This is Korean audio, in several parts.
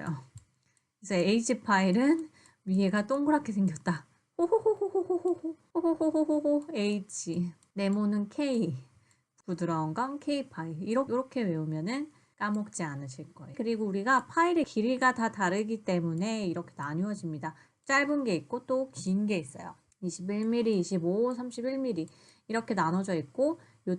생겼어요. 그래서 H 파일은 위에가 동그랗게 생겼다. 호호호호호호호호호호호호호 H. 네모는 K. 부드러운 건 K 파일. 이렇게 외우면은 까먹지 않으실 거예요. 그리고 우리가 파일의 길이가 다 다르기 때문에 이렇게 나누어집니다. 짧은 게 있고 또 긴 게 있어요. 21mm, 25, 31mm 이렇게 나눠져 있고 요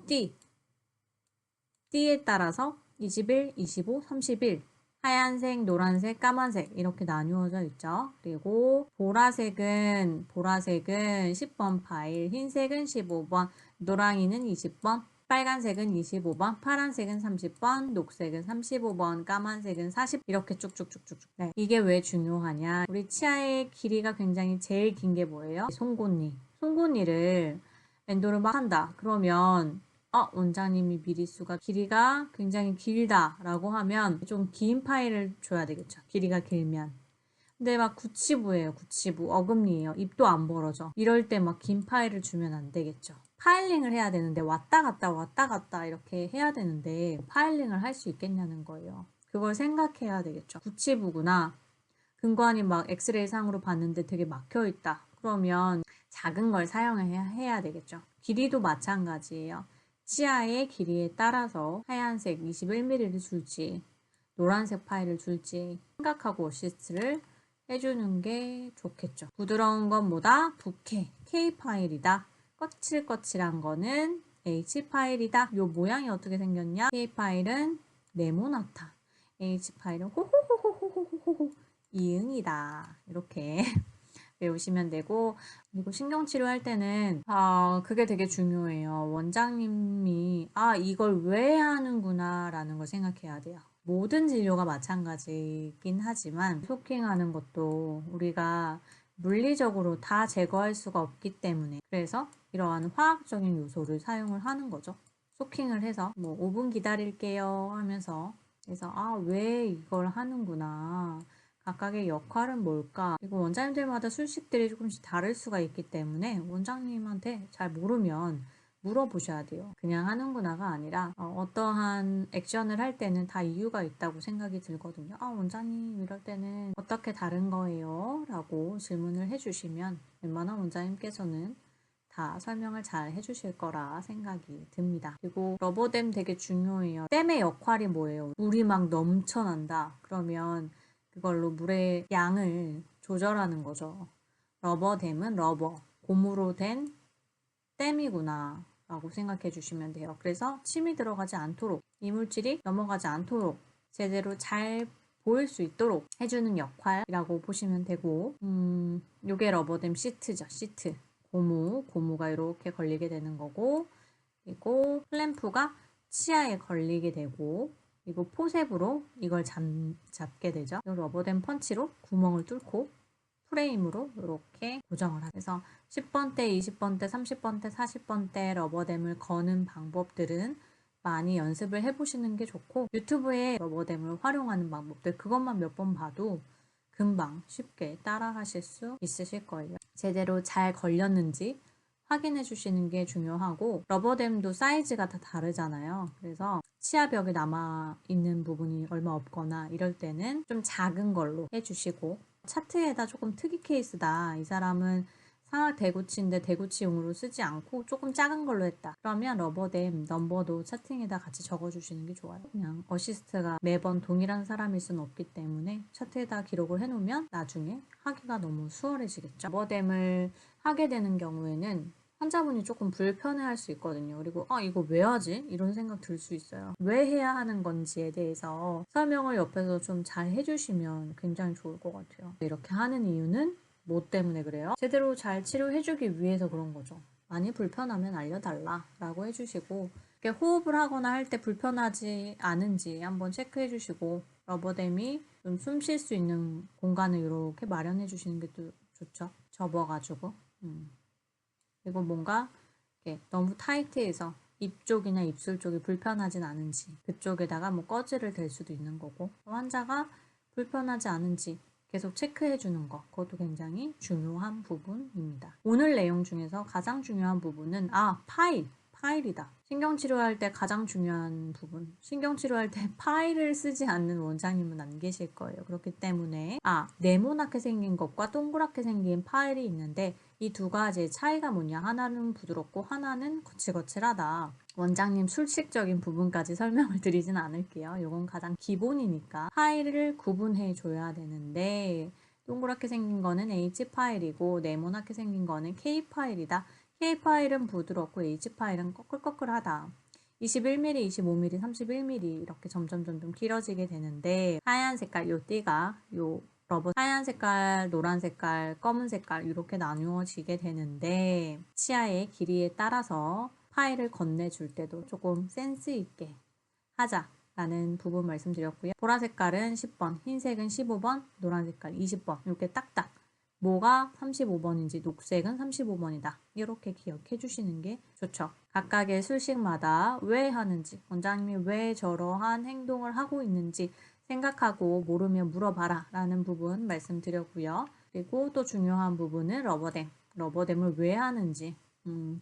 띠에 따라서 21, 25, 31 하얀색, 노란색, 까만색 이렇게 나누어져 있죠. 그리고 보라색은 10번 파일, 흰색은 15번, 노랑이는 20번, 빨간색은 25번, 파란색은 30번, 녹색은 35번, 까만색은 40 이렇게 쭉쭉쭉쭉. 네. 이게 왜 중요하냐? 우리 치아의 길이가 굉장히 제일 긴 게 뭐예요? 송곳니. 송곳니를 엔도를 막 한다. 그러면 원장님이 미리수가 길이가 굉장히 길다라고 하면 좀 긴 파일을 줘야 되겠죠. 길이가 길면. 근데 막 구치부예요. 구치부. 어금니예요. 입도 안 벌어져. 이럴 때 막 긴 파일을 주면 안 되겠죠. 파일링을 해야 되는데 왔다 갔다 이렇게 해야 되는데 파일링을 할 수 있겠냐는 거예요. 그걸 생각해야 되겠죠. 구치부구나. 근관이 막 엑스레이 상으로 봤는데 되게 막혀 있다. 그러면 작은 걸 사용해야 되겠죠. 길이도 마찬가지예요. 치아의 길이에 따라서 하얀색 21mm를 줄지 노란색 파일을 줄지 생각하고 어시스트를 해주는 게 좋겠죠. 부드러운 건 뭐다? 부케, K 파일이다. 거칠거칠한 거는 H 파일이다. 요 모양이 어떻게 생겼냐? K 파일은 네모나타, H 파일은 호호호호호호호호 이응이다. 이렇게 외우시면 되고, 그리고 신경치료할 때는 그게 되게 중요해요. 원장님이 이걸 왜 하는구나 라는 걸 생각해야 돼요. 모든 진료가 마찬가지긴 하지만 쇼킹하는 것도 우리가 물리적으로 다 제거할 수가 없기 때문에 그래서 이러한 화학적인 요소를 사용을 하는 거죠. 쇼킹을 해서 뭐 5분 기다릴게요 하면서 그래서 왜 이걸 하는구나. 각각의 역할은 뭘까? 그리고 원장님들마다 술식들이 조금씩 다를 수가 있기 때문에 원장님한테 잘 모르면 물어보셔야 돼요. 그냥 하는구나가 아니라 어떠한 액션을 할 때는 다 이유가 있다고 생각이 들거든요. 원장님 이럴 때는 어떻게 다른 거예요? 라고 질문을 해주시면 웬만한 원장님께서는 다 설명을 잘 해주실 거라 생각이 듭니다. 그리고 러버댐 되게 중요해요. 댐의 역할이 뭐예요? 물이 막 넘쳐난다. 그러면 그걸로 물의 양을 조절하는 거죠. 러버댐은 러버, 고무로 된 댐이구나 라고 생각해 주시면 돼요. 그래서 침이 들어가지 않도록 이물질이 넘어가지 않도록 제대로 잘 보일 수 있도록 해주는 역할이라고 보시면 되고 요게 러버댐 시트죠. 시트. 고무가 이렇게 걸리게 되는 거고 그리고 클램프가 치아에 걸리게 되고 그리고 포셉으로 이걸 잡게 되죠. 러버댐 펀치로 구멍을 뚫고 프레임으로 이렇게 고정을 하죠. 그래서 10번대, 20번대, 30번대, 40번대 러버댐을 거는 방법들은 많이 연습을 해보시는 게 좋고 유튜브에 러버댐을 활용하는 방법들 그것만 몇 번 봐도 금방 쉽게 따라 하실 수 있으실 거예요. 제대로 잘 걸렸는지 확인해 주시는 게 중요하고, 러버댐도 사이즈가 다 다르잖아요. 그래서 치아벽에 남아있는 부분이 얼마 없거나 이럴 때는 좀 작은 걸로 해주시고, 차트에다 조금 특이 케이스다, 이 사람은 상악 대구치인데 대구치용으로 쓰지 않고 조금 작은 걸로 했다, 그러면 러버댐 넘버도 차팅에다 같이 적어주시는 게 좋아요. 그냥 어시스트가 매번 동일한 사람일 수는 없기 때문에 차트에다 기록을 해놓으면 나중에 하기가 너무 수월해지겠죠. 러버댐을 하게 되는 경우에는 환자분이 조금 불편해할 수 있거든요. 그리고 이거 왜 하지? 이런 생각 들 수 있어요. 왜 해야 하는 건지에 대해서 설명을 옆에서 좀 잘 해주시면 굉장히 좋을 것 같아요. 이렇게 하는 이유는 뭐 때문에 그래요? 제대로 잘 치료해주기 위해서 그런 거죠. 많이 불편하면 알려달라 라고 해주시고, 이렇게 호흡을 하거나 할 때 불편하지 않은지 한번 체크해 주시고, 러버댐이 좀 숨 쉴 수 있는 공간을 이렇게 마련해 주시는 게 또 좋죠. 접어가지고. 그리고 뭔가 너무 타이트해서 입 쪽이나 입술 쪽이 불편하진 않은지, 그쪽에다가 뭐 꺼즈를 댈 수도 있는 거고, 환자가 불편하지 않은지 계속 체크해 주는 거, 그것도 굉장히 중요한 부분입니다. 오늘 내용 중에서 가장 중요한 부분은 파일이다. 신경치료할 때 가장 중요한 부분, 신경치료할 때 파일을 쓰지 않는 원장님은 안 계실 거예요. 그렇기 때문에 네모나게 생긴 것과 동그랗게 생긴 파일이 있는데, 이 두 가지의 차이가 뭐냐, 하나는 부드럽고 하나는 거칠거칠하다. 원장님 술식적인 부분까지 설명을 드리진 않을게요. 이건 가장 기본이니까 파일을 구분해 줘야 되는데, 동그랗게 생긴 거는 H파일이고 네모나게 생긴 거는 K파일이다. K파일은 부드럽고 H파일은 꺼끌꺼끌하다. 21mm, 25mm, 31mm 이렇게 점점 길어지게 되는데, 하얀 색깔 요 띠가 요 러버 하얀 색깔, 노란 색깔, 검은 색깔 이렇게 나누어지게 되는데, 치아의 길이에 따라서 파일을 건네줄 때도 조금 센스 있게 하자라는 부분 말씀드렸고요. 보라 색깔은 10번, 흰색은 15번, 노란 색깔 20번 이렇게 딱딱 뭐가 35번인지, 녹색은 35번이다. 이렇게 기억해 주시는 게 좋죠. 각각의 술식마다 왜 하는지, 원장님이 왜 저러한 행동을 하고 있는지 생각하고 모르면 물어봐라 라는 부분 말씀드렸고요. 그리고 또 중요한 부분은 러버댐을 왜 하는지,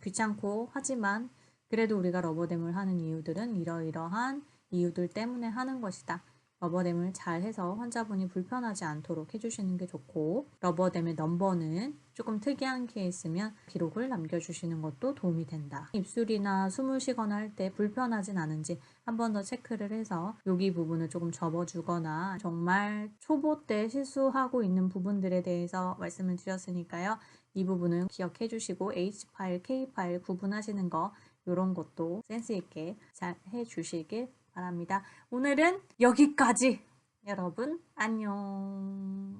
귀찮고 하지만 그래도 우리가 러버댐을 하는 이유들은 이러이러한 이유들 때문에 하는 것이다. 러버댐을 잘 해서 환자분이 불편하지 않도록 해주시는 게 좋고, 러버댐의 넘버는 조금 특이한 케이스면 기록을 남겨주시는 것도 도움이 된다. 입술이나 숨을 쉬거나 할 때 불편하진 않은지 한 번 더 체크를 해서 여기 부분을 조금 접어주거나, 정말 초보 때 실수하고 있는 부분들에 대해서 말씀을 드렸으니까요. 이 부분은 기억해 주시고 H파일, K파일 구분하시는 거, 이런 것도 센스 있게 잘 해주시길 바랍니다. 오늘은 여기까지. 여러분 안녕.